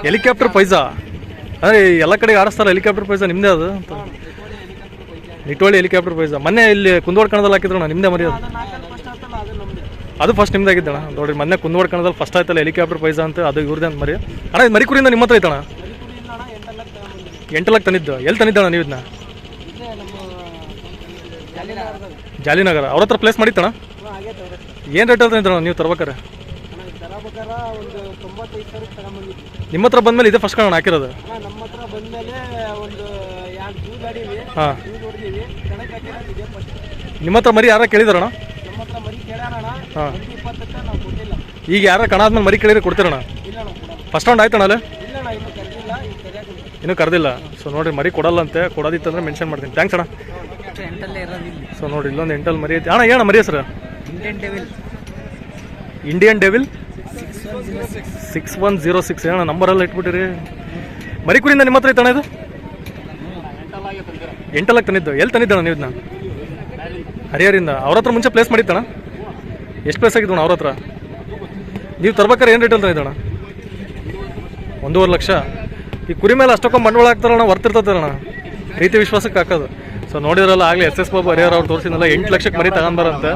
Helicopter ಪೈಸಾ ಅದೇ ಎಲ್ಲ ಕಡೆಗೆ ಆಡಿಸ್ತಾರ. ಹೆಲಿಕಾಪ್ಟರ್ ಪೈಸಾ ನಿಮ್ದೇ ಅದು ಅಂತ ನಿಟ್ಟೋಳಿ ಹೆಲಿಕಾಪ್ಟರ್ ಪೈಸಾ. ಮೊನ್ನೆ ಇಲ್ಲಿ ಕುಂದವಾಡ ಕಣದಲ್ಲಿ ಹಾಕಿದ್ರಣ ನಿಮ್ದೇ ಮರಿ ಅದು ಫಸ್ಟ್ ನಿಮ್ದು ಆಗಿದ್ದಣ. ನೋಡ್ರಿ ಮೊನ್ನೆ ಕುಂದವಾಡ ಕಣದಲ್ಲಿ ಫಸ್ಟ್ ಆಯ್ತಲ್ಲ ಹೆಲಿಕಾಪ್ಟರ್ ಪೈಸಾ ಅಂತ, ಅದು ಇವ್ರದೇ ಅಂತ ಮರಿ. ಅಣ್ಣ ಇದು ಮರಿಕುರಿಯಿಂದ ನಿಮ್ಮ ಹತ್ರ ಐತಣ? 8 ಲಕ್ಷ ತಂದಿದ್ದು. ಎಲ್ಲಿ ತಂದಿದ್ದಣ ನೀವು ಇದನ್ನ? ಜಾಲಿನಗರ. ಅವ್ರ ಹತ್ರ ಪ್ಲೇಸ್ ಮಾಡಿತ್ತಣ? ಏನು ರೇಟ್ ತಂದಿದ್ದಣ ನೀವು ತರ್ಬೇಕಾರೆ? ನಿಮ್ಮ ಹತ್ರ ಬಂದ್ಮೇಲೆ ಇದೆ ಫಸ್ಟ್ ಕಣ ಹಾಕಿರೋದು? ಹಾಂ. ನಿಮ್ಮ ಹತ್ರ ಮರಿ ಯಾರ ಕೇಳಿದಾರಣ? ಹಾಂ. ಈಗ ಯಾರ ಕಣ ಆದ್ಮೇಲೆ ಮರಿ ಕೇಳಿದ್ರೆ ಕೊಡ್ತೀರಣ? ಫಸ್ಟ್ ರೌಂಡ್ ಆಯ್ತಣ ಅಲ್ಲೇ? ಇನ್ನೂ ಕರೆದಿಲ್ಲ. ಸೊ ನೋಡಿರಿ ಮರಿ ಕೊಡಲ್ಲಂತೆ, ಕೊಡೋದಿತ್ತಂದ್ರೆ ಮೆನ್ಷನ್ ಮಾಡ್ತೀನಿ. ಥ್ಯಾಂಕ್ಸ್ ಅಣ್ಣ. ಸೊ ನೋಡಿರಿ ಇಲ್ಲೊಂದು ಎಂಟಲ್ಲಿ ಮರಿ ಐತಿ ಅಣ್ಣ. ಏನ ಮರಿ ಹೆಸರು? Indian devil 6106. ಏನಣ್ಣ ನಂಬರೆಲ್ಲ ಇಟ್ಬಿಟ್ಟಿರಿ. ಮರಿ ಕುರಿಯಿಂದ ನಿಮ್ಮ ಹತ್ರ ಐತಣ್ಣ ಇದು? 8 ಲಕ್ಷ ತಂದಿದ್ದು. ಎಲ್ಲಿ ತಂದಿದ್ದಣ್ಣ ನೀವು ಇದನ್ನ? ಹರಿಹರಿಂದ. ಅವ್ರ ಹತ್ರ ಮುಂಚೆ ಪ್ಲೇಸ್ ಮಾಡಿತ್ತಣ್ಣ? ಎಷ್ಟು ಪ್ಲೇಸ್ ಆಗಿದ್ದಣ್ಣ ಅವ್ರ ಹತ್ರ? ನೀವು ತರ್ಬೇಕಾರೆ ಏನು ರೇಟಲ್ಲಿ ತಂದಿದ್ದಣ್ಣ? 1.5 ಲಕ್ಷ. ಈ ಕುರಿ ಮೇಲೆ ಅಷ್ಟೊಂದು ಬಂಡವಾಳ ಹಾಕ್ತಾರಣ್ಣ, ವರ್ತಿರ್ತದಣ್ಣ, ಪ್ರೀತಿ ವಿಶ್ವಾಸಕ್ಕೆ ಹಾಕೋದು. ಸೊ ನೋಡಿದ್ರಲ್ಲ ಆಗಲಿ SS ಬಾಬು ಹರಿಹರ ಅವ್ರು ತೋರಿಸಿದ್ನಲ್ಲ 8 ಲಕ್ಷಕ್ಕೆ ಮರಿ ತಗೊಂಡ್ಬರಂತೆ.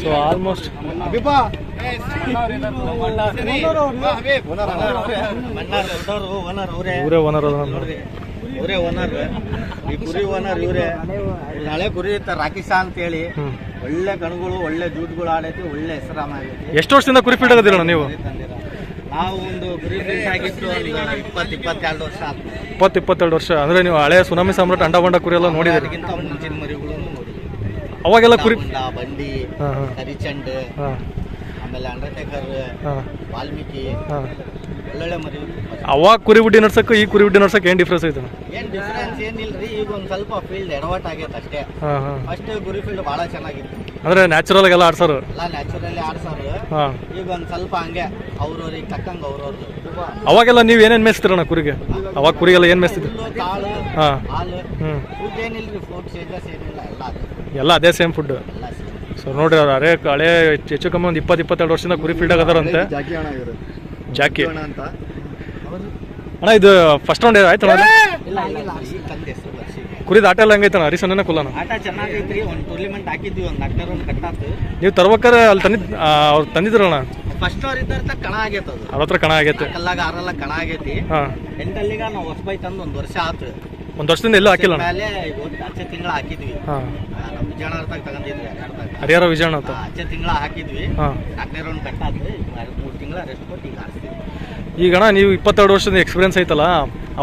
ಸೊ ಆಲ್ಮೋಸ್ಟ್ ಇವರೇ ಓನರ್ ಇವರೇ ಓನರ್. ಈ ಕುರಿ ಓನರ್ ಇವರೇ. ಹಳೆ ಕುರಿ ಇತ್ತ ರಾಕಿಶಾ ಅಂತ ಹೇಳಿ, ಒಳ್ಳೆ ಕಣಗಳು, ಒಳ್ಳೆ ಜೂಟ್ಗಳು ಆಡೈತಿ, ಒಳ್ಳೆ ಹೆಸರಾಮ ಆಗೈತಿ. ಎಷ್ಟು ವರ್ಷದಿಂದ ಕುರಿ ಫೀಲ್ಡ್ ಆಗದಿರಣ್ಣ ನೀವು? ನಾವು ಒಂದು ಕುರಿ ಫೀಲ್ಡ್ ಆಗಿತ್ತು 20-22 ವರ್ಷ ಆಯ್ತು. 20-22 ವರ್ಷ ಅಂದ್ರೆ ನೀವು ಹಳೆ ಸುನಾಮಿ ಸಾಮ್ರಾಟ್ ಅಂಡ ಬಂಡ ಕುರಿ ಎಲ್ಲ ನೋಡಿದ್ರಿ? ಮುಂಚಿನ ಮರಿಗಳು ನೋಡಿದ್ವಿ. ಅವಾಗೆಲ್ಲ ಕುರಿ ಬಂಡಿ, ಕರಿಚಂಡ್, ಆಮೇಲೆ ಅಂಡರ್ಟೇಕರ್, ವಾಲ್ಮೀಕಿ, ಒಳ್ಳೊಳ್ಳೆ ಮರಿ. ಅವಾಗ ಕುರಿ ಬುಡ್ಡಿ ನಡ್ಸಕ್ಕೆ ಈ ಕುರಿ ಬುಡ್ಡಿ ನಡ್ಸಕ್ಕೆ ಏನ್ ಡಿಫ್ರೆನ್ಸ್ ಐತೆ? ಏನ್ ಡಿಫ್ರೆನ್ಸ್ ಏನಿಲ್ರಿ, ಈಗ ಒಂದ್ ಸ್ವಲ್ಪ ಫೀಲ್ಡ್ ಎಡವಟ್ ಆಗೈತೆ ಅಷ್ಟೇ. ಅಷ್ಟೇ ಕುರಿ ಫೀಲ್ಡ್ ಬಹಳ ಚೆನ್ನಾಗಿತ್ತು. ಅಂದ್ರೆ ನ್ಯಾಚುರಲ್ ಆಗಿ ಎಲ್ಲ ಆಡ್ಸಾರು? ಎಲ್ಲ ನ್ಯಾಚುರಲಿ ಆಡ್ಸಾರು. ಈಗ ಒಂದ್ ಸ್ವಲ್ಪ ಹಂಗೆ ಅವ್ರವ್ರಿಗೆ ತಕ್ಕಂಗ ಅವ್ರವ್ರದ್ದು. ಅವಾಗೆಲ್ಲ ನೀವ್ ಏನೇನ್ ಮೇಯಿಸ್ತೀರಣ್ಣ ಕುರಿಗೆ? ಅವಾಗ ಕುರಿಗೆಲ್ಲ ಏನ್ ಮೇಯಿಸ್ತಿದ್ರು? ಕಾಳು, ಹಾಲು, ಫುಡ್ ಏನಿಲ್ರಿ, ಫುಡ್ ಚೇಂಜಸ್ ಏನಿಲ್ಲ, ಎಲ್ಲ ಅದೇ ಸೇಮ್ ಫುಡ್. ಸೊ ನೋಡ್ರಿ ಅವ್ರು ಹಳೆ ಹೆಚ್ಚು ಕಮ್ಮಿ ಒಂದು 20-22 ವರ್ಷದಿಂದ ಕುರಿ ಫೀಲ್ಡ್ ಆಗದಾರಂತೆ. ಜಾಕಿ ಅಣ್ಣ ಇದು ಫಸ್ಟ್ ರೌಂಡ್ ಆಯ್ತಣ್ಣ? ಕುರಿದ ಆಟ ಎಲ್ಲ ಹೆಂಗೈತಣ್ಣ? ಹರಿಸನ ಕುಲ್ಲನ ಆಟ ಚೆನ್ನಾಗೈತ್ರಿ. ಒಂದು ಟೂರ್ನಿಮೆಂಟ್ ಹಾಕಿದ್ವಿ, ಒಂದು 4 ರೌಂಡ್ ಕಟ್ಟಾತು. ನೀವು ತರ್ಬೇಕಾರೆ ಅಲ್ಲಿ ಅವ್ರು ತಂದಿದ್ರಣ್ಣ? ಫಸ್ಟ್ ಅವ್ರ ಇದ್ದ ಕಣ ಆಗೈತೆ, ಅದು ಅವ್ರ ಹತ್ರ ಕಣ ಆಗೈತೆ. ಕಲ್ಲಾಗ ಆರಲ್ಲ ಕಣ ಆಗೈತಿ. ಎಂಟಲ್ಲಿಗ ನಾವು ಹೊಸಬೈ ತಂದು 1 ವರ್ಷ ಆತು. 1 ವರ್ಷದಿಂದ ಎಲ್ಲೂ ಹಾಕಿಲ್ಲ ಮೇಲೆ ಆಚೆ ತಿಂಗಳ ಹಾಕಿದ್ವಿ. ನಮ್ಮ ವಿಜಯನಗರದಾಗ ತಗೊಂಡಿದ್ವಿ, ಹರಿಹರ ವಿಜಯಣ್ಣ ಅಂತ. ಆಚೆ ತಿಂಗಳ ಹಾಕಿದ್ವಿ. 4ನೇ ರೌಂಡ್ ಕಟ್ಟಾತು. 3 ತಿಂಗಳ ರೆಸ್ಟ್ ಕೊಟ್ಟು ಈಗ ಆಡ್ತೀವಿ. ಈಗ ಅಣ್ಣ ನೀವು 22 ವರ್ಷದ ಎಕ್ಸ್ಪೀರಿಯನ್ಸ್ ಐತಲ್ಲ,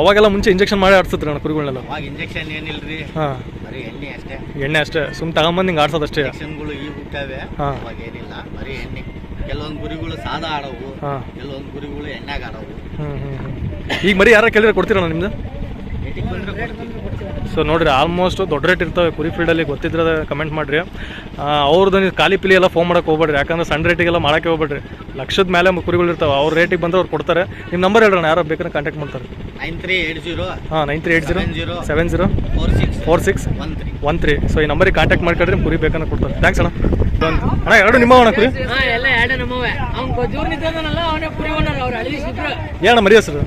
ಅವಾಗೆಲ್ಲ ಮುಂಚೆ ಇಂಜೆಕ್ಷನ್ ಮಾಡಿ ಆಡ್ಸತ್ರಿ ಅಣ್ಣ ಕುರಿಗಳನ್ನೆಲ್ಲ? ಅವಾಗ ಇಂಜೆಕ್ಷನ್ ಏನಿಲ್ರಿ, ಬರೀ ಎಣ್ಣೆ ಅಷ್ಟೇ. ಎಣ್ಣೆ ಅಷ್ಟೇ, ಸುಮ್ ತಗೊಂಬಂದು ಹಿಂಗೆ ಆಡ್ಸೋದಷ್ಟೇ. ಇಂಜೆಕ್ಷನ್ಗಳು ಈಗ ಹುಟ್ಟಾವೆ, ಅವಾಗ ಏನಿಲ್ಲ, ಬರೀ ಎಣ್ಣೆ. ಕೆಲವೊಂದು ಗುರಿಗಳು ಸಾದಾ ಆಡವು, ಕೆಲವೊಂದು ಗುರಿಗಳು ಎಣ್ಣೆಗೆ ಆಡವು. ಈಗ ಮರಿ ಯಾರ ಕೇಳಿದ್ರೆ ಕೊಡ್ತೀರಣ್ಣ ನಿಮ್ದು? ಸೊ ನೋಡ್ರಿ ಆಲ್ಮೋಸ್ಟ್ ದೊಡ್ಡ ರೇಟ್ ಇರ್ತವೆ ಕುರಿ ಫೀಲ್ಡಲ್ಲಿ, ಗೊತ್ತಿದ್ರೆ ಕಮೆಂಟ್ ಮಾಡಿರಿ. ಅವ್ರದ್ದು ನೀವು ಖಾಲಿ ಪಿಲಿ ಎಲ್ಲ ಫೋನ್ ಮಾಡೋಕೆ ಹೋಗ್ಬೇಡ್ರಿ, ಯಾಕಂದ್ರೆ ಸಣ್ಣ ರೇಟಿಗೆಲ್ಲ ಮಾಡೋಕ್ಕೆ ಹೋಗ್ಬೇಡ್ರಿ. ಲಕ್ಷದ ಮೇಲೆ ಕುರಿಗಳು ಇರ್ತಾವೆ, ಅವ್ರ ರೇಟಿಗೆ ಬಂದ್ರೆ ಅವ್ರು ಕೊಡ್ತಾರೆ. ನಿಮ್ಮ ನಂಬರ್ ಹೇಳ್ರಣ್ಣ, ಯಾರು ಬೇಕಾದ್ರೆ ಕಾಂಟ್ಯಾಕ್ಟ್ ಮಾಡ್ತಾರೆ. 9380 ಸೊ ಈ ನಂಬರಿಗೆ ಕಾಂಟ್ಯಾಕ್ಟ್ ಮಾಡ್ಕೊಂಡ್ರೆ ಕುರಿ ಬೇಕಂದ್ರೆ ಕೊಡ್ತಾರೆ. ಥ್ಯಾಂಕ್ಸ್ ಅಣ್ಣ. ಅಣ್ಣ ಎರಡು ನಿಮ್ಮ ಅಣ್ಣ ಕುರಿ? ಏನಣ್ಣ ಮರಿ ಹೆಸರು?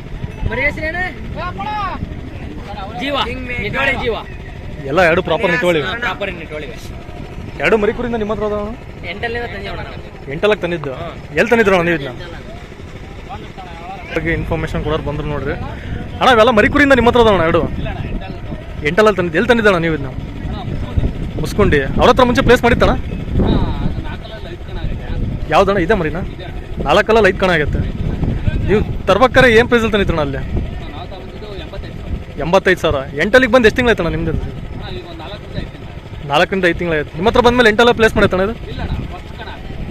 ಎಲ್ಲ ಎರಡು ಪ್ರಾಪರ್ ನಿಟ್ಟೋಳಿ. ಎರಡು ಮರಿ ಕುರಿಯಿಂದ ನಿಮ್ಮ ಹತ್ರ ಅದಾವ? 8 ಲಕ್ಷ ತಂದಿದ್ದು. ಎಲ್ಲಿ ತಂದಿದ್ರು ಅಣ್ಣ ನೀವು ಇದನ್ನ? ಇನ್ಫಾರ್ಮೇಶನ್ ಕೊಡೋರು ಬಂದ್ರು ನೋಡ್ರಿ. ಅಣ್ಣ ಇವೆಲ್ಲ ಮರಿ ಕುರಿಯಿಂದ ನಿಮ್ಮ ಹತ್ರ ಅದಾವಣ್ಣ ಎರಡು? 8 ಲಕ್ಷ ತಂದಿದ್ದು. ಎಲ್ಲಿ ತಂದಿದ್ದಣ್ಣ ನೀವು ಇದನ್ನ? ಮುಸ್ಕೊಂಡಿ. ಅವ್ರ ಹತ್ರ ಮುಂಚೆ ಪ್ಲೇಸ್ ಮಾಡಿತ್ತಣ್ಣ? ಯಾವ್ದಣ್ಣ? ಇದೆ ಮರಿನಾ? 4 5 ಕಣ ಆಗತ್ತೆ. ನೀವು ತರ್ಬೇಕಾರೆ ಏನು ಪ್ರೈಸಲ್ಲಿ ತಂದಿದ್ರಣ್ಣ ಅಲ್ಲಿ? 85,000. 8 ಬಂದು ಎಷ್ಟು ತಿಂಗಳಾಯ್ತಣ್ಣ ನಿಮ್ದು? 4ರಿಂದ 5 ತಿಂಗಳಾಯ್ತು. ನಿಮ್ಮ ಹತ್ರ ಬಂದ್ಮೇಲೆ 8 ಪ್ಲೇಸ್ ಮಾಡೈತಣ್ಣ ಇದು?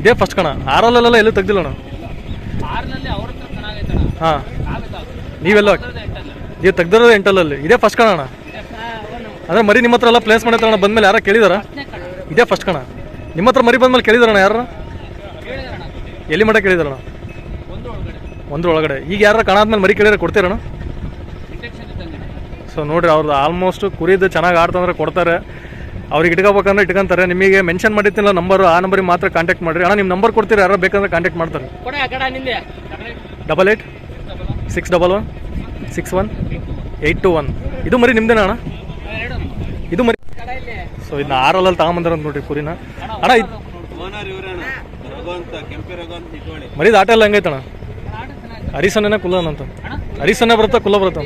ಇದೇ ಫಸ್ಟ್ ಕಣ? 6 ಎಲ್ಲೂ ತೆಗ್ದಿಲ್ಲಣ್ಣ? ಹಾಂ, ನೀವೆಲ್ಲ ನೀವು ತೆಗ್ದಿರೋದು 8 ಇದೇ ಫಸ್ಟ್ ಕಣ ಅಣ್ಣ? ಅಂದರೆ ಮರಿ ನಿಮ್ಮ ಹತ್ರ ಎಲ್ಲ ಪ್ಲೇಸ್ ಮಾಡೈತಣ್ಣ ಬಂದ್ಮೇಲೆ ಯಾರು ಕೇಳಿದಾರ? ಇದೇ ಫಸ್ಟ್ ಕಣ? ನಿಮ್ಮ ಹತ್ರ ಮರಿ ಬಂದ್ಮೇಲೆ ಕೇಳಿದಾರಣ್ಣ ಯಾರು? ಎಲ್ಲಿ ಮಟ್ಟ ಕೇಳಿದಾರಣ್ಣ? 1 ಒಳಗಡೆ. ಈಗ ಯಾರು ಕಣ ಆದ್ಮೇಲೆ ಮರಿ ಕೇಳಿದ್ರೆ ಕೊಡ್ತೀರಣ್ಣ? ಸೊ ನೋಡಿರಿ ಅವ್ರದ್ದು ಆಲ್ಮೋಸ್ಟ್ ಕುರಿದು ಚೆನ್ನಾಗಿ ಆಡ್ತಂದ್ರೆ ಕೊಡ್ತಾರೆ. ಅವ್ರಿಗೆ ಇಟ್ಕೋಬೇಕಂದ್ರೆ ಇಟ್ಕೊಂತಾರೆ. ನಿಮಗೆ ಮೆನ್ಷನ್ ಮಾಡಿರ್ತಿಲ್ಲ ನಂಬರು, ಆ ನಂಬರಿಗೆ ಮಾತ್ರ ಕಾಂಟ್ಯಾಕ್ಟ್ ಮಾಡಿರಿ. ಅಣ್ಣ ನಿಮ್ಮ ನಂಬರ್ ಕೊಡ್ತೀರಿ, ಯಾರು ಬೇಕಂದ್ರೆ ಕಾಂಟ್ಯಾಕ್ಟ್ ಮಾಡ್ತಾರೆ. 886161 ಇದು ಮರಿ ನಿಮ್ದೇನಾ ಅಣ್ಣ? ಇದು ಮರಿ. ಸೊ ಇದನ್ನ 6 ತಗೊಂಬಂದಾರ ಅಂತ ನೋಡ್ರಿ ಕುರಿನ. ಅಣ್ಣ ಇದು ಮರಿದು ಆಟ ಎಲ್ಲ ಹೆಂಗೈತಣ್ಣ? ಹರಿಸನ್ನೇ ಕುಲ್ಲನ್ ಅಂತ. ಹರಿಸನ್ನೇ ಬರುತ್ತಾ ಕುಲ್ಲ ಬರುತ್ತಾ?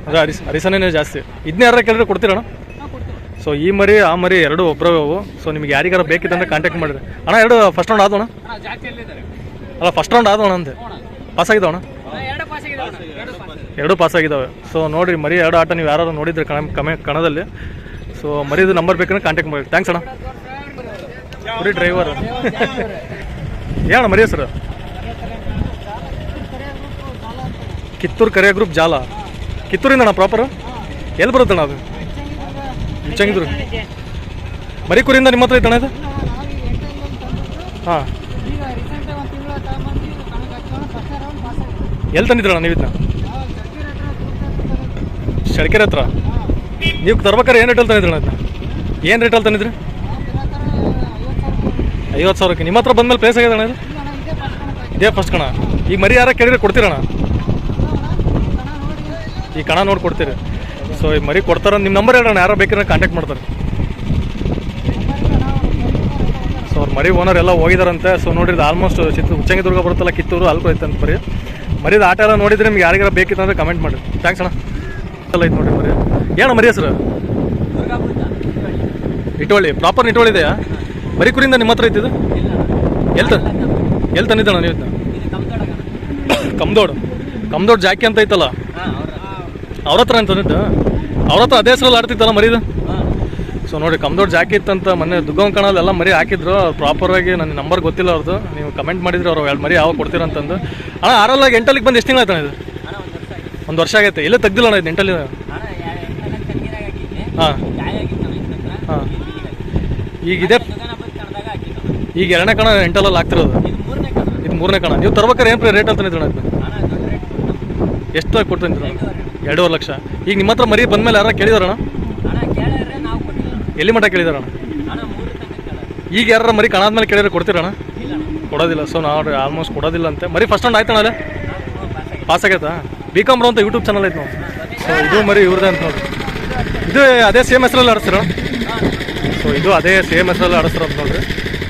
ಅದೇ ಹರಿಸನ್ನೇ ಜಾಸ್ತಿ. ಇದನ್ನೇ ಯಾರು ಕೇಳಿದ್ರೆ ಕೊಡ್ತೀರಣ್ಣ? ಸೊ ಈ ಮರಿ ಆ ಮರಿ ಎರಡು ಒಬ್ಬರೇ ಅವು. ಸೊ ನಿಮ್ಗೆ ಯಾರಿಗಾರ ಬೇಕಿದ್ದಂದ್ರೆ ಕಾಂಟ್ಯಾಕ್ಟ್ ಮಾಡಿರಿ. ಅಣ್ಣ ಎರಡು ಫಸ್ಟ್ ರೌಂಡ್ ಆದೋಣ? ಅಲ್ಲ ಫಸ್ಟ್ ರೌಂಡ್ ಆದೋಣ ಅಂತೆ. ಪಾಸ್ ಆಗಿದ್ದಾವಣ್ಣ? ಎರಡು ಪಾಸ್ ಆಗಿದ್ದಾವೆ. ಸೊ ನೋಡಿರಿ ಮರಿ ಎರಡು ಆಟ ನೀವು ಯಾರು ನೋಡಿದ್ರೆ ಕಣದಲ್ಲಿ. ಸೊ ಮರಿದು ನಂಬರ್ ಬೇಕಂದ್ರೆ ಕಾಂಟ್ಯಾಕ್ಟ್ ಮಾಡಿ. ಥ್ಯಾಂಕ್ಸ್ ಅಣ್ಣ. ಕುರಿ ಡ್ರೈವರ್ ಏನಣ್ಣ ಮರಿ ಹೆಸರು? ಕಿತ್ತೂರು ಕರಿಯ ಗ್ರೂಪ್ ಜಾಲ. ಕಿತ್ತೂರಿಂದ ಅಣ್ಣ ಪ್ರಾಪರ್? ಎಲ್ಲಿ ಬರುತ್ತಣ್ಣ ಅದು? ಚಂಗಿದ್ರು ಮರಿ ಕುರಿಯಿಂದ ನಿಮ್ಮ ಹತ್ರ ಐತಣ್ಣ ಇದು? ಹಾಂ, ಎಲ್ಲಿ ತಂದಿದ್ರಣ್ಣ ನೀವು ಇದನ್ನ? ಶರ್ಕೆರೆ ಹತ್ರ. ನೀವು ತರ್ಬೇಕಾರೆ ಏನು ರೇಟಲ್ಲಿ ತಂದಿದ್ರಣ್ಣ ಇದನ್ನ? ಏನು ರೇಟಲ್ಲಿ ತಂದಿದ್ರಿ? 50,000ಕ್ಕೆ. ನಿಮ್ಮ ಹತ್ರ ಬಂದಮೇಲೆ ಪ್ಲೇಸ್ ಆಗ್ಯದಣ್ಣ ಇದು? ಇದೇ ಫಸ್ಟ್ ಕಣ. ಈಗ ಮರಿ ಯಾರ ಕೇಳಿದ್ರೆ ಕೊಡ್ತೀರಣ್ಣ? ಈ ಕಣ ನೋಡಿ ಕೊಡ್ತೀರಿ. ಸೊ ಈ ಮರಿ ಕೊಡ್ತಾರ. ನಿಮ್ಮ ನಂಬರ್ ಹೇಳೋಣ, ಯಾರೋ ಬೇಕಿದ್ರೆ ಕಾಂಟ್ಯಾಕ್ಟ್ ಮಾಡ್ತಾರೆ. ಸೊ ಅವ್ರ ಮರಿ ಓನರ್ ಎಲ್ಲ ಹೋಗಿದಾರಂತೆ. ಸೊ ನೋಡಿದ್ರೆ ಆಲ್ಮೋಸ್ಟ್ ಉಚ್ಚಂಗಿದುರ್ಗ ಬರುತ್ತಲ್ಲ, ಕಿತ್ತೂರು ಅಲ್ಕೋ ಐತೆ ಅಂತ ಮರಿ. ಮರಿದು ಆಟ ಎಲ್ಲ ನೋಡಿದ್ರೆ ನಿಮ್ಗೆ ಯಾರಿಗಾರ ಬೇಕಿತ್ತು ಅಂದರೆ ಕಮೆಂಟ್ ಮಾಡಿ. ಥ್ಯಾಂಕ್ಸ್ ಅಣ್ಣ. ಎಲ್ಲ ಐತೆ ನೋಡಿರಿ ಮರಿ. ಏನಣ್ಣ ಮರಿ ಹೆಸರು? ಇಟೋಳಿ. ಪ್ರಾಪರ್ ಇಟೋಳಿ ಇದೆಯಾ? ಮರಿ ಕುರಿಯಿಂದ ನಿಮ್ಮ ಹತ್ರ ಐತಿದ್ದು? ಎಲ್ಲಿ ತಂದಿದ್ದಣ್ಣ ನೀವು ಇದನ್ನ? ಕಮ್ದೋಡ್ ಜಾಕಿ ಅಂತ ಐತಲ್ಲ, ಅವ್ರ ಹತ್ರ ಅಂತ ತಂದಿದ್ದು? ಅವ್ರ ಹತ್ರ ಅದೇ ಹೆಸರಲ್ಲಿ ಆಡ್ತಿತ್ತಲ್ಲ ಮರಿದು? ಸೊ ನೋಡಿ ಕಮ್ದೋಡ್ ಜಾಕಿ ಇತ್ತಂತ ಮೊನ್ನೆ ದುಗ್ಗಮ್ ಕಣಲೆಲ್ಲ ಮರಿ ಹಾಕಿದ್ರು. ಪ್ರಾಪರಾಗಿ ನನ್ನ ನಂಬರ್ ಗೊತ್ತಿಲ್ಲ ಅವ್ರದ್ದು. ನೀವು ಕಮೆಂಟ್ ಮಾಡಿದ್ರೆ ಅವ್ರು ಎರಡು ಮರಿ ಯಾವಾಗ ಕೊಡ್ತೀರಂತಂದು. ಅಣ್ಣ ಆರಲ್ಲಾಗಿ ಎಂಟಲ್ಲಿಗೆ ಬಂದು ಎಷ್ಟು ತಿಂಗಳು ಆಯ್ತಣ್ಣ ಇದು? 1 ವರ್ಷ ಆಗೈತೆ. ಎಲ್ಲೇ ತೆಗ್ದಿಲ್ಲ ಅಣ್ಣ ಇದು ಎಂಟಲ್ಲಿ? ಹಾಂ ಹಾಂ. ಈಗ ಎರಡನೇ ಕಣ ಎಂಟಲ್ಲಿ ಆಗ್ತಿರೋದು. ಇದು 3ನೇ ಕಣ. ನೀವು ತರ್ಬೇಕಾರೆ ಏನು ರೇಟ್ ಅಂತ ನಿಂತ್ರಣ ಇದು? ಎಷ್ಟು ಕೊಡ್ತೀನಿ? 2.5 ಲಕ್ಷ. ಈಗ ನಿಮ್ಮ ಹತ್ರ ಮರಿ ಬಂದಮೇಲೆ ಯಾರು ಕೇಳಿದಾರಣ್ಣ? ಎಲ್ಲಿ ಮಟ್ಟ ಕೇಳಿದಾರಣ್ಣ? ಈಗ ಯಾರು ಮರಿ ಕಣ ಆದ್ಮೇಲೆ ಕೇಳಿದ್ರೆ ಕೊಡ್ತೀರಣ್ಣ? ಕೊಡೋದಿಲ್ಲ. ಸೊ ನಾವು ಆಲ್ಮೋಸ್ಟ್ ಕೊಡೋದಿಲ್ಲ ಅಂತೆ. ಮರಿ ಫಸ್ಟ್ ರೌಂಡ್ ಆಯ್ತಣ್ಣ ಅಲ್ಲೇ? ಪಾಸ್ ಆಗೈತಾ? BCom ಅಂತ ಯೂಟ್ಯೂಬ್ ಚಾನಲ್ ಐತೆ ನಾವು. ಸೊ ಇದು ಮರಿ ಇವ್ರದೇ ಅಂತ ನೋಡಿ. ಇದು ಅದೇ ಸೇಮ್ ಹೆಸರಲ್ಲಿ ಆಡಿಸ್ತೀರ? ಸೊ ಇದು ಅದೇ ಸೇಮ್ ಹೆಸರಲ್ಲಿ ಆಡಿಸ್ತಾರ ಅಂತ ನೋಡ್ರಿ.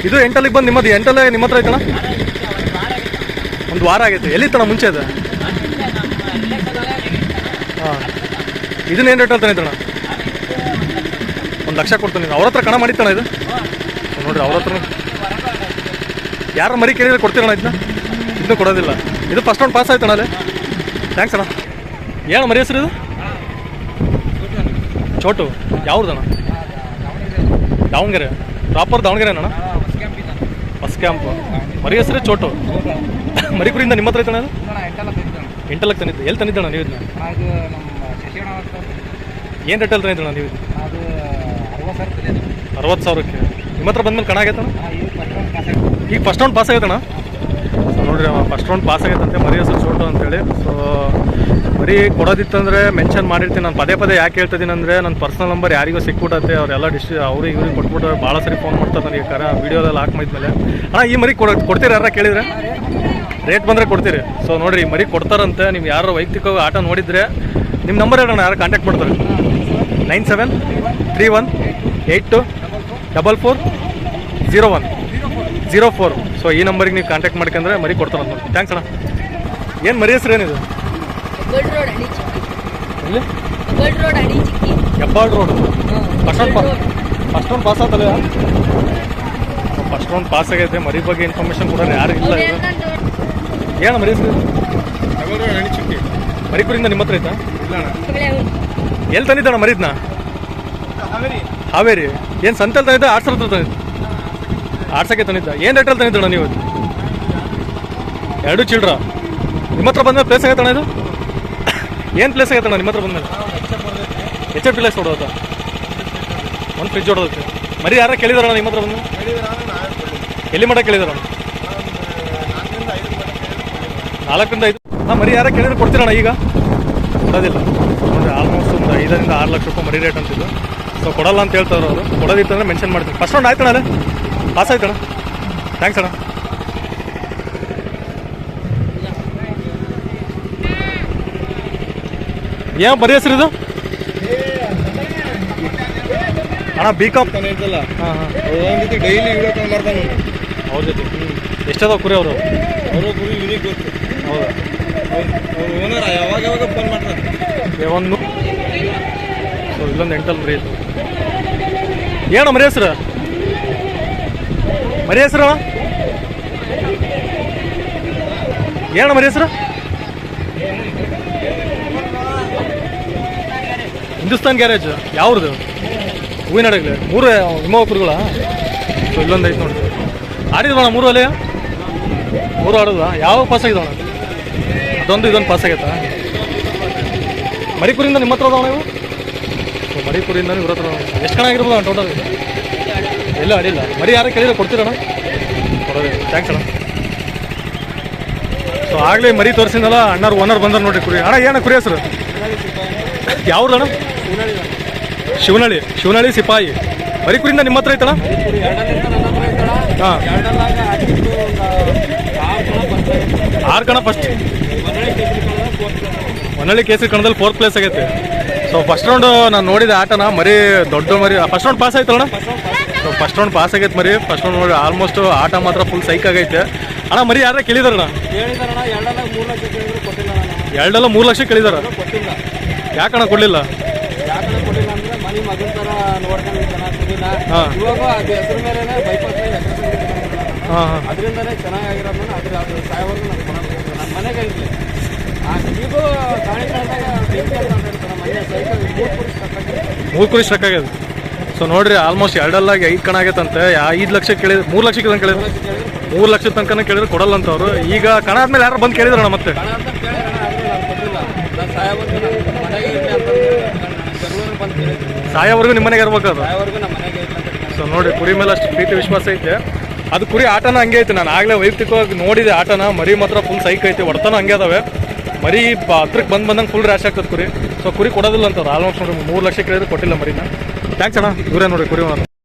ಇದು ಎಂಟಲ್ಲಿಗೆ ಬಂದು ನಿಮ್ಮದು ಎಂಟಲ್ಲೇ ನಿಮ್ಮ ಹತ್ರ ಐತಣ್ಣ? 1 ವಾರ ಆಗೈತೆ. ಎಲ್ಲಿತ್ತಣ್ಣ ಮುಂಚೆ ಅದು? ಹಾಂ. ಇದನ್ನೇನು ರೇಟಲ್ಲಿ ತಂದಿದ್ದಣ್ಣ? 1 ಲಕ್ಷ ಕೊಡ್ತಾನೆ. ಅವ್ರ ಹತ್ರ ಕಣ ಮಾಡಿತ್ತಣ್ಣ ಇದು? ನೋಡಿರಿ ಅವ್ರ ಹತ್ರ ಯಾರು ಮರಿ ಕೇಳಿದ್ರೆ ಕೊಡ್ತೀರಣ್ಣ ಇದನ್ನ? ಇದನ್ನು ಕೊಡೋದಿಲ್ಲ. ಇದು ಫಸ್ಟ್ ರೌಂಡ್ ಪಾಸ್ ಆಯ್ತಣ್ಣ ಅಲ್ಲೇ? ಥ್ಯಾಂಕ್ಸ್ ಅಣ್ಣ. ಏನು ಮರಿ ಹೆಸರು ಇದು? ಚೋಟು. ಯಾವ್ದಣ್ಣ? ದಾವಣಗೆರೆ. ಪ್ರಾಪರ್ ದಾವಣಗೆರೆ ಅಣ್ಣ? Bus camp. ಮರಿ ಹೆಸರು ಚೋಟು. ಮರಿ ಕುರಿಯಿಂದ ನಿಮ್ಮ ಹತ್ರ ಐತಣ್ಣ ಅದು? ಎಂಟಲ್ಲಕ್ಕೆ ತಂದಿದ್ದು. ಎಲ್ಲಿ ತಂದಿದ್ದಣ್ಣ ನೀವು ಇದನ್ನ? ಏನು ರೇಟಲ್ಲಿ ತಂದಿದ್ದಣ್ಣ ನೀವು? 60,000ಕ್ಕೆ. ನಿಮ್ಮ ಹತ್ರ ಬಂದ್ಮೇಲೆ ಕಣ ಆಗೈತಣ್ಣ? ಈಗ ಫಸ್ಟ್ ರೌಂಡ್ ಪಾಸ್ ಆಗೈತಣ್ಣ? ನೋಡಿರಿ ಫಸ್ಟ್ ರೌಂಡ್ ಪಾಸ್ ಆಗೈತಂತೆ. ಮರಿ ಹೆಸರು ಚೋಟು ಅಂತೇಳಿ. ಸೊ ಮರಿ ಕೊಡೋದಿತ್ತಂದರೆ ಮೆನ್ಷನ್ ಮಾಡಿರ್ತೀನಿ. ನಾನು ಪದೇ ಯಾಕೆ ಹೇಳ್ತಿದ್ದೀನಿ ಅಂದರೆ ನನ್ನ ಪರ್ಸ್ನಲ್ ನಂಬರ್ ಯಾರಿಗೂ ಸಿಕ್ಬಿಟ್ಟತ್ತೆ. ಅವರೆಲ್ಲ ಅವ್ರಿಗೆ ಇವ್ರಿಗೆ ಕೊಟ್ಬಿಟ್ಟು ಭಾಳ ಸರಿ ಫೋನ್ ಮಾಡ್ತಾರೆ ನನಗೆ. ವೀಡಿಯೋದಲ್ಲಿ ಹಾಕಿದ್ಮೇಲೆ ಅಣ್ಣ ಈ ಮರಿ ಕೊಡ್ತೀರಿ ಯಾರು ಕೇಳಿದರೆ? ರೇಟ್ ಬಂದರೆ ಕೊಡ್ತೀರಿ. ಸೊ ನೋಡಿರಿ ಮರಿ ಕೊಡ್ತಾರಂತೆ. ನೀವು ಯಾರು ವೈಯಕ್ತಿಕವಾಗಿ ಆಟ ನೋಡಿದರೆ ನಿಮ್ಮ ನಂಬರ್ ಹೇಳೋಣ, ಯಾರು ಕಾಂಟ್ಯಾಕ್ಟ್ ಮಾಡ್ತಾರೆ? 973182440104. ಸೊ ಈ ನಂಬರಿಗೆ ನೀವು ಕಾಂಟ್ಯಾಕ್ಟ್ ಮಾಡ್ಕೊಂಡ್ರೆ ಮರಿ ಕೊಡ್ತಾರೆ ಅಂತ. ಥ್ಯಾಂಕ್ಸ್ ಅಣ್ಣ. ಏನು ಮರಿ ಹೆಸರು ಏನಿದು? ಇಲ್ಲಿ Hebbal road. First round pass ಆತಲ್ಲ? ಫಸ್ಟ್ ರೌಂಡ್ ಪಾಸ್ ಆಗೈತೆ. ಮರಿ ಬಗ್ಗೆ ಇನ್ಫಾರ್ಮೇಷನ್ ಕೊಡೋರು ಯಾರು ಇಲ್ಲ. ಏನು ಮರಿ ಹೆಸರು? ಮರಿ ಕುರಿಯಿಂದ ನಿಮ್ಮ ಹತ್ರ ಐತಾ? ಎಲ್ಲಿ ತಂದಿದ್ದಣ್ಣ ಮರಿದ್ನ? ಹಾವೇರಿ. ಏನು ಸಂತೆಲ್ ತಂದಿದ್ದ? 8,000 ಹತ್ರ ತಂದಿದ್ದ? 8,000ಕ್ಕೆ ತಂದಿದ್ದ. ಏನು ರೇಟಲ್ಲಿ ತಂದಿದ್ದಣ್ಣ ನೀವು? 2 ಚಿಲ್ಡ್ರ. ನಿಮ್ಮ ಹತ್ರ ಬಂದ್ಮೇಲೆ ಪ್ಲೇಸ್ ಆಗೈತಣ್ಣ ಇದು? ಏನು ಪ್ಲೇಸ್ ಆಗೈತಣ್ಣ ನಿಮ್ಮ ಹತ್ರ ಬಂದಮೇಲೆ? HF ಪ್ಲೇಸ್ ಹೊಡೋದ? 1 ಫ್ರಿಜ್ ಹೊಡೋದಕ್ಕೆ. ಮರಿ ಯಾರ ಕೇಳಿದಾರಣ್ಣ ನಿಮ್ಮ ಹತ್ರ ಬಂದು? ಎಲ್ಲಿ ಮಟ್ಟ ಕೇಳಿದಾರಣ್ಣ? 4ರಿಂದ 5. ಹಾಂ ಮರಿ ಯಾರ ಕೇಳಿದ್ರೆ ಕೊಡ್ತೀರಣ್ಣ? ಈಗ ಕೊಡೋದಿಲ್ಲ. ಅಂದರೆ ಆಲ್ಮೋಸ್ಟ್ ಒಂದು 5ರಿಂದ 6 ಲಕ್ಷ ರೂಪಾಯಿ ಮರಿ ರೇಟ್ ಅಂತಿದ್ದು. ಸೊ ಕೊಡಲ್ಲ ಅಂತ ಹೇಳ್ತಾರೆ ಅವರು. ಕೊಡೋದಿತ್ತಂದ್ರೆ ಮೆನ್ಷನ್ ಮಾಡ್ತೀನಿ. ಫಸ್ಟ್ ರೌಂಡ್ ಆಯ್ತಣ್ಣ ಅಲ್ಲೇ ಪಾಸ್ ಆಯ್ತಣ್ಣ. ಥ್ಯಾಂಕ್ಸ್ ಅಣ್ಣ. ಏನು ಬರೀ ಹೆಸರು ಇದು ಅಣ್ಣ? B.Com ಹೇಳ್ತಲ್ಲ ಹಾಂ ಹಾಂ ಒಂದ್ ರೀತಿ ಡೈಲಿ ವಿಡಿಯೋ ಕಾಲ್ ಮಾಡ್ತಾನೆ ಅವ್ರ ಜೊತೆ. ಎಷ್ಟದಾವ ಕುರಿ ಅವರು? ಅವರು ಕುರಿ ಯೂನಿಕ್ ಗೊತ್ತು. ಹೌದಾ? ಅವ್ರು ಓನರ್ ಯಾವಾಗ ಯಾವಾಗ ಫೋನ್ ಮಾಡ್ತಾರೆ. ಒಂದು ಸೊ ಇಲ್ಲೊಂದು ಎಂಟಲ್ ಮರಿ ಇತ್ತು. ಏನು ಮರಿ ಹೆಸರು? ಮರಿ ಹೆಸರು ಏನು ಮರಿ ಹೆಸರು? ಹಿಂದೂಸ್ತಾನ್ ಗ್ಯಾರೇಜ್ ಯಾವ್ದು? ಹೂವಿನ ಅಡಗಲಿ 3 ನಿಮ್ಮ ಕುರಿಗಳ. ಸೊ ಇಲ್ಲೊಂದು ಐತೆ ನೋಡಿ. ಆಡಿದ್ವಣ್ಣ 3 ಅಲ್ಲೇ 3 ಆಡೋದ? ಯಾವ ಪಾಸ್ ಆಗಿದವಣ? ಅದೊಂದು ಇದೊಂದು ಪಾಸ್ ಆಗೈತಾ? ಮರಿಕುರಿಂದ ನಿಮ್ಮ ಹತ್ರ ಅದಾವ ನೀವು? ಸೊ ಮರಿಕುರಿಂದ ಇವ್ರ ಹತ್ರ ಎಷ್ಟು ಕಣ ಆಗಿರ್ಬೋದು ಅಣ್ಣ ಟೋಟಲ್? ಎಲ್ಲ ಅಡಿಲ್ಲ. ಮರಿ ಯಾರು ಕೇಳಿದ್ರೆ ಕೊಡ್ತೀರಣ್ಣ? ಕೊಡೋದೇ. ಥ್ಯಾಂಕ್ಸ್ ಅಣ್ಣ. ಸೊ ಆಗಲೇ ಮರಿ ತೋರಿಸಿದ್ನಲ್ಲ ಅಣ್ಣರು ಓನರ್ ಬಂದಾರ ನೋಡ್ರಿ ಕುರಿ. ಅಣ್ಣ ಏನು ಕುರಿ ಹೆಸರು ಯಾವ್ದು ಅಣ್ಣ? ಶಿವನಹಳ್ಳಿ ಸಿಪಾಯಿ. ಮರಿಕುರಿಂದ ನಿಮ್ಮ ಹತ್ರ ಐತಣ್ಣ? ಹಾಂ 6 ಕಣ ಫಸ್ಟ್. ಹೊನ್ನಳ್ಳಿ ಕೇಸರಿ ಕಣದಲ್ಲಿ 4th ಪ್ಲೇಸ್ ಆಗೈತೆ. ಸೊ ಫಸ್ಟ್ ರೌಂಡ್ ನಾನು ನೋಡಿದ ಆಟನ ಮರಿ ದೊಡ್ಡ ಮರಿ. ಫಸ್ಟ್ ರೌಂಡ್ ಪಾಸ್ ಆಯ್ತಣ್ಣ? ಸೊ ಫಸ್ಟ್ ರೌಂಡ್ ಪಾಸ್ ಆಗೈತೆ ಮರಿ. ಫಸ್ಟ್ ರೌಂಡ್ ನೋಡಿ ಆಲ್ಮೋಸ್ಟ್ ಆಟ ಮಾತ್ರ ಫುಲ್ ಸೈಕ್ ಆಗೈತೆ. ಅಣ್ಣ ಮರಿ ಯಾರ ಕೇಳಿದಾರಣ್ಣ? 2 3 ಲಕ್ಷ ಕೇಳಿದಾರ. ಯಾಕಣ್ಣ ಕೊಡಲಿಲ್ಲ? ಹಾಂ ಹಾಂ ಹಾಂ ಅದರಿಂದನೇ ಚೆನ್ನಾಗಿರೋದನ್ನ ಅದ್ರ ಸಾಯವರೆಗೂ ನಾನು ಕೊಡೋದು ನನ್ನ ಮನೆಗೆ ಇರಲಿ. ಈಗೂ ಮೂರು ಕುರಿ ಸ್ಟ್ರಕ್ ಆಗ್ಯದ. ಸೊ ನೋಡ್ರಿ ಆಲ್ಮೋಸ್ಟ್ 2 5 ಕಣ ಆಗೈತಂತೆ. 5 ಲಕ್ಷ ಕೇಳಿದ್ರು, 3 ಲಕ್ಷಕ್ಕೆ ಕೇಳಿದ್ರು. 3 ಲಕ್ಷದ ತನಕ ಕೇಳಿದ್ರು ಕೊಡಲ್ಲ ಅಂತ ಅವರು. ಈಗ ಕಣ ಆದ್ಮೇಲೆ ಯಾರು ಬಂದು ಕೇಳಿದ್ರಣ್ಣ ಮತ್ತೆ? ಸಾಯವರೆಗೂ ನಿಮ್ಮ ಮನೆಗೆ ಇರ್ಬೇಕು ಅದು. ಸೊ ನೋಡಿ ಕುರಿ ಮೇಲೆ ಅಷ್ಟು ಪ್ರೀತಿ ವಿಶ್ವಾಸ ಐತೆ. ಅದು ಕುರಿ ಆಟನ ಹಂಗೆ ಐತೆ. ನಾನು ಆಗಲೇ ವೈಯಕ್ತಿಕವಾಗಿ ನೋಡಿದೆ ಆಟನ. ಮರಿ ಮಾತ್ರ ಫುಲ್ ಸೈಕ್ ಐತೆ. ಹೊಡ್ತಾನ ಹಂಗೆ ಅದಾವೆ. ಮರಿ ಹತ್ರಕ್ಕೆ ಬಂದಂಗೆ ಫುಲ್ ರ್ಯಾಶ್ ಆಗ್ತದೆ ಕುರಿ. ಸೊ ಕುರಿ ಕೊಡೋದಿಲ್ಲ ಅಂತವ್ರು ಆಲ್ಮೋಸ್ಟ್ ನೋಡಿ 3 ಲಕ್ಷ ಕೇಳಿದ್ರೆ ಕೊಟ್ಟಿಲ್ಲ ಮರಿನ. ಥ್ಯಾಂಕ್ಸ್ ಅಣ್ಣ. ಇವರೇ ನೋಡಿ ಕುರಿ